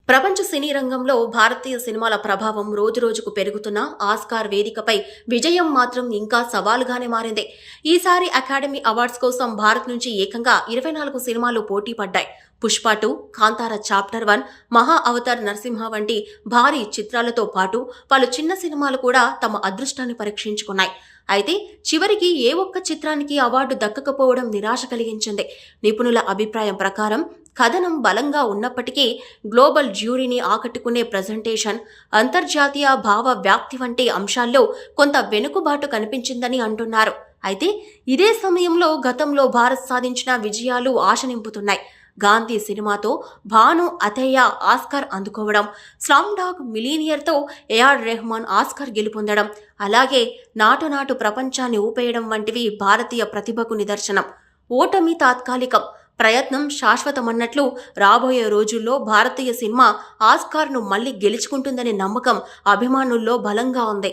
ప్రపంచ సినీ రంగంలో భారతీయ సినిమాల ప్రభావం రోజురోజుకు పెరుగుతున్న ఆస్కార్ వేదికపై విజయం మాత్రం ఇంకా సవాలుగానే మారింది. ఈసారి అకాడమీ అవార్డ్స్ కోసం భారత్ నుంచి ఏకంగా 24 సినిమాలు పోటీ పడ్డాయి. పుష్ప 2, కాంతార చాప్టర్ 1, మహా అవతార్ నరసింహ వంటి భారీ చిత్రాలతో పాటు పలు చిన్న సినిమాలు కూడా తమ అదృష్టాన్ని పరీక్షించుకున్నాయి. అయితే చివరికి ఏ ఒక్క చిత్రానికి అవార్డు దక్కకపోవడం నిరాశ కలిగించింది. నిపుణుల అభిప్రాయం ప్రకారం కథనం బలంగా ఉన్నప్పటికీ గ్లోబల్ జ్యూరీని ఆకట్టుకునే ప్రజెంటేషన్, అంతర్జాతీయ భావ వ్యాప్తి వంటి అంశాల్లో కొంత వెనుకబాటు కనిపించిందని అంటున్నారు. అయితే ఇదే సమయంలో గతంలో భారత్ సాధించిన విజయాలు ఆశ నింపుతున్నాయి. గాంధీ సినిమాతో భాను అథయ్య ఆస్కార్ అందుకోవడం, స్లమ్ డాగ్ మిలీనియర్తో ఏఆర్ రెహమాన్ ఆస్కార్ గెలుపొందడం, అలాగే నాటు ప్రపంచాన్ని ఊపేయడం వంటివి భారతీయ ప్రతిభకు నిదర్శనం. ఓటమి తాత్కాలికం, ప్రయత్నం శాశ్వతమన్నట్లు రాబోయే రోజుల్లో భారతీయ సినిమా ఆస్కార్ను మళ్లీ గెలుచుకుంటుందనే నమ్మకం అభిమానుల్లో బలంగా ఉంది.